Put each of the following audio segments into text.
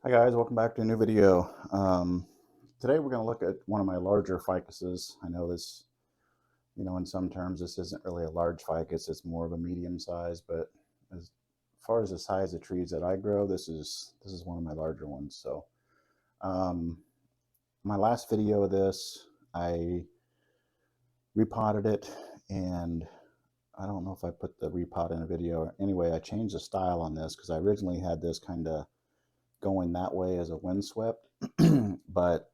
Hi guys, welcome back to a new video. Today we're going to look at one of my larger ficuses. I know this, in some terms this isn't really a large ficus, it's more of a medium size, but as far as the size of trees that I grow, this is one of my larger ones. So my last video of this, I repotted it, and I don't know if I put the repot in a video. Anyway, I changed the style on this because I originally had this kind of going that way as a windswept, but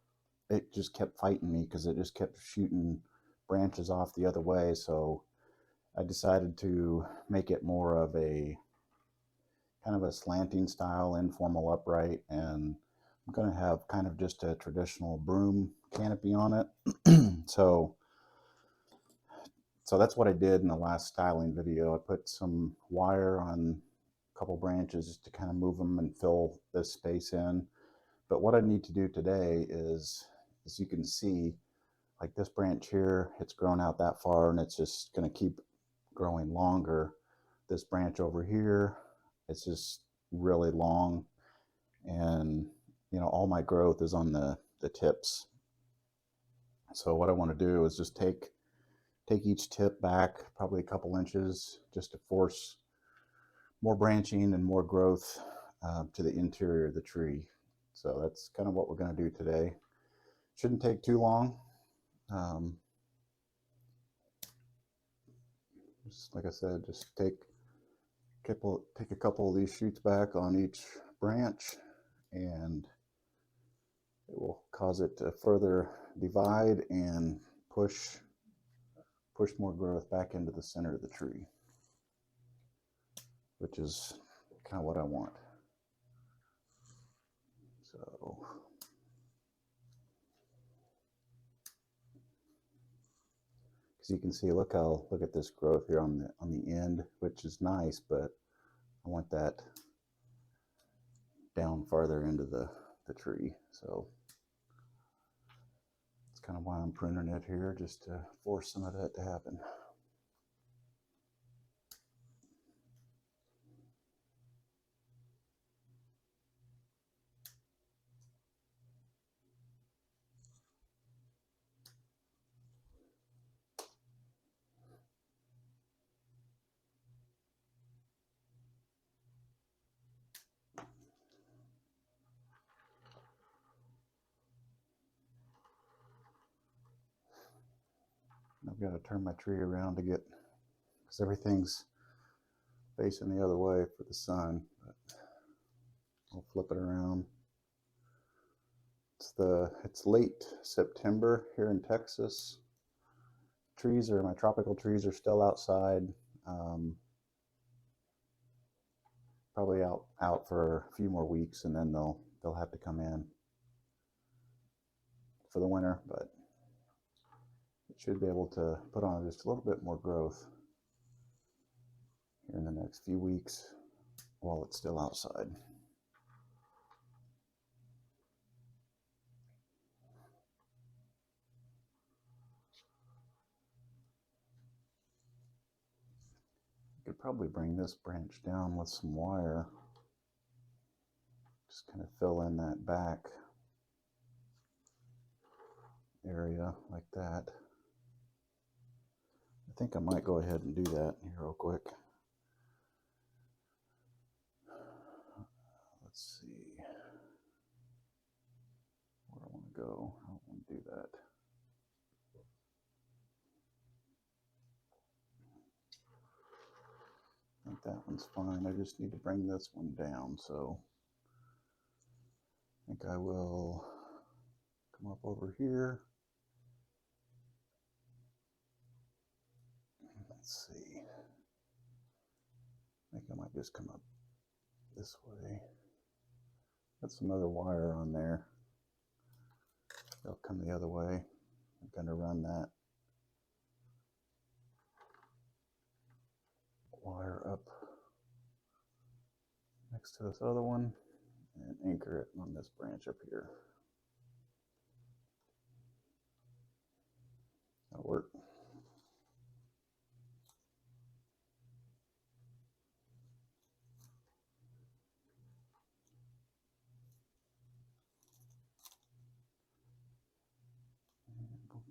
it just kept fighting me because it just kept shooting branches off the other way. So I decided to make it more of a kind of a slanting style, informal upright, and I'm going to have kind of just a traditional broom canopy on it. So that's what I did in the last styling video. I put some wire on a couple branches just to kind of move them and fill this space in. But what I need to do today is, as you can see, like this branch here, it's grown out that far and it's just going to keep growing longer. This branch over here, it's just really long, and all my growth is on the tips. So what I want to do is just take each tip back probably a couple inches just to force more branching and more growth to the interior of the tree. So that's kind of what we're going to do today. Shouldn't take too long. Just like I said, just take a couple of these shoots back on each branch, and it will cause it to further divide and push more growth back into the center of the tree, which is kind of what I want. So as you can see, look at this growth here on the end, which is nice, but I want that down farther into the tree. So that's kind of why I'm pruning it here, just to force some of that to happen. I've got to turn my tree around to get, because everything's facing the other way for the sun. But I'll flip it around. It's late September here in Texas. My tropical trees are still outside. Probably out for a few more weeks, and then they'll have to come in for the winter, but it should be able to put on just a little bit more growth here in the next few weeks while it's still outside. I could probably bring this branch down with some wire, just kind of fill in that back area like that. I think I might go ahead and do that here real quick. Let's see where I want to go. I don't want to do that. I think that one's fine. I just need to bring this one down. So I think I will come up over here. Let's see. I think I might just come up this way. Got some other wire on there. They'll come the other way. I'm going to run that wire up next to this other one and anchor it on this branch up here. That'll work.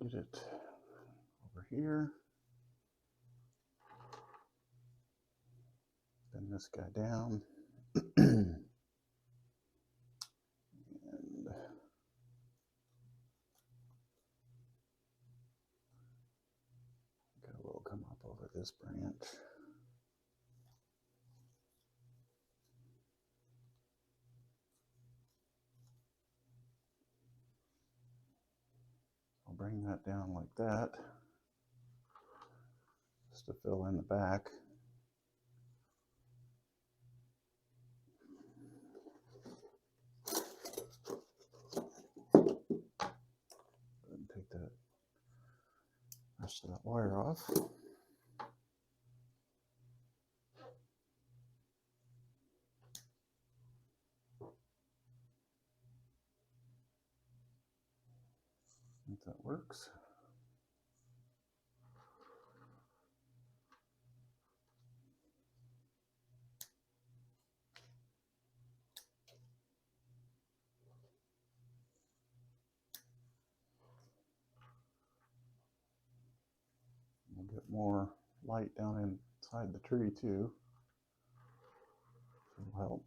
Get it over here. Bend this guy down. And got a little come up over this branch. I'll bring that down like that, just to fill in the back. And take that rest of that wire off. I think that works. We'll get more light down inside the tree too. It'll help.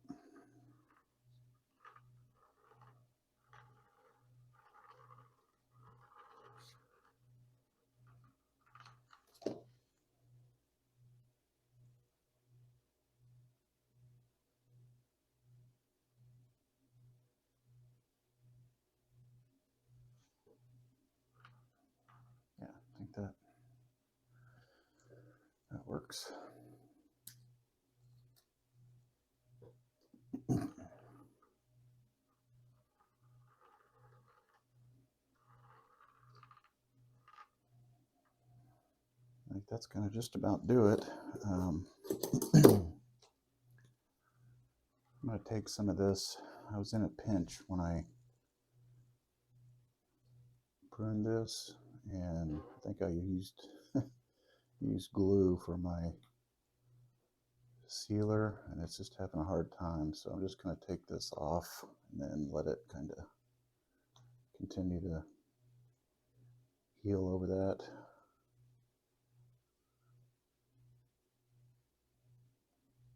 Yeah, I think that works. I think that's going to just about do it. I'm going to take some of this. I was in a pinch when I pruned this, and I think I used glue for my sealer, and it's just having a hard time. So I'm just going to take this off and then let it kind of continue to heal over that.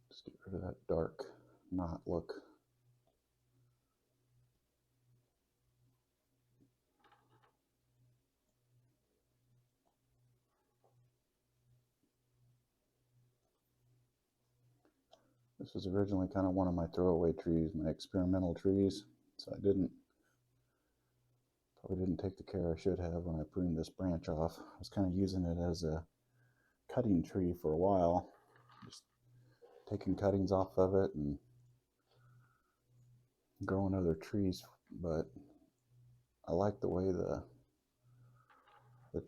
Just get rid of that dark knot look. This was originally kind of one of my throwaway trees, my experimental trees, so I probably didn't take the care I should have when I pruned this branch off. I was kind of using it as a cutting tree for a while, just taking cuttings off of it and growing other trees, but I like the way the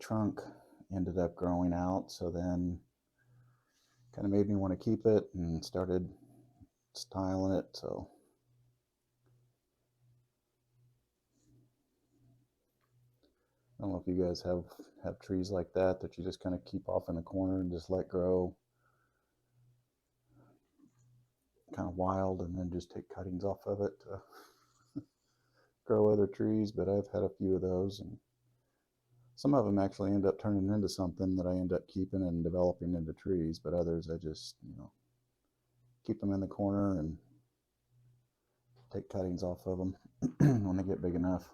trunk ended up growing out, so then kind of made me want to keep it and started styling it. So I don't know if you guys have trees like that you just kind of keep off in a corner and just let grow kind of wild, and then just take cuttings off of it to grow other trees. But I've had a few of those, and some of them actually end up turning into something that I end up keeping and developing into trees, but others I just, keep them in the corner and take cuttings off of them when they get big enough.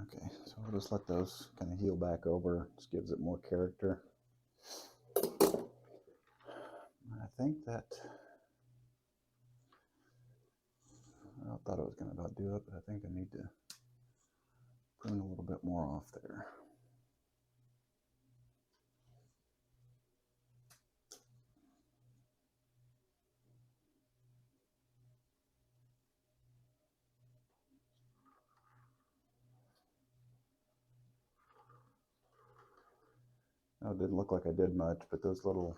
Okay, so I'll just let those kind of heal back over. Just gives it more character. I think that, I thought I was going to about do it, but I think I need to prune a little bit more off there. Now, it didn't look like I did much, but those little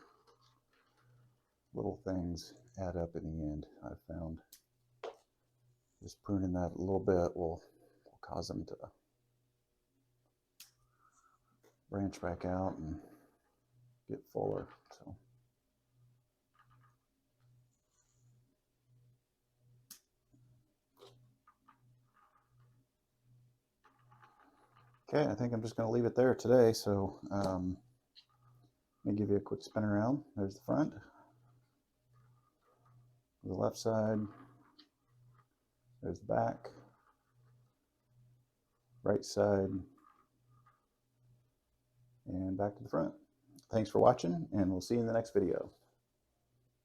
things add up in the end, I've found. Just pruning that a little bit will cause them to branch back out and get fuller. So. Okay, I think I'm just going to leave it there today. So let me give you a quick spin around. There's the front, the left side, there's the back, right side, and back to the front. Thanks for watching, and we'll see you in the next video.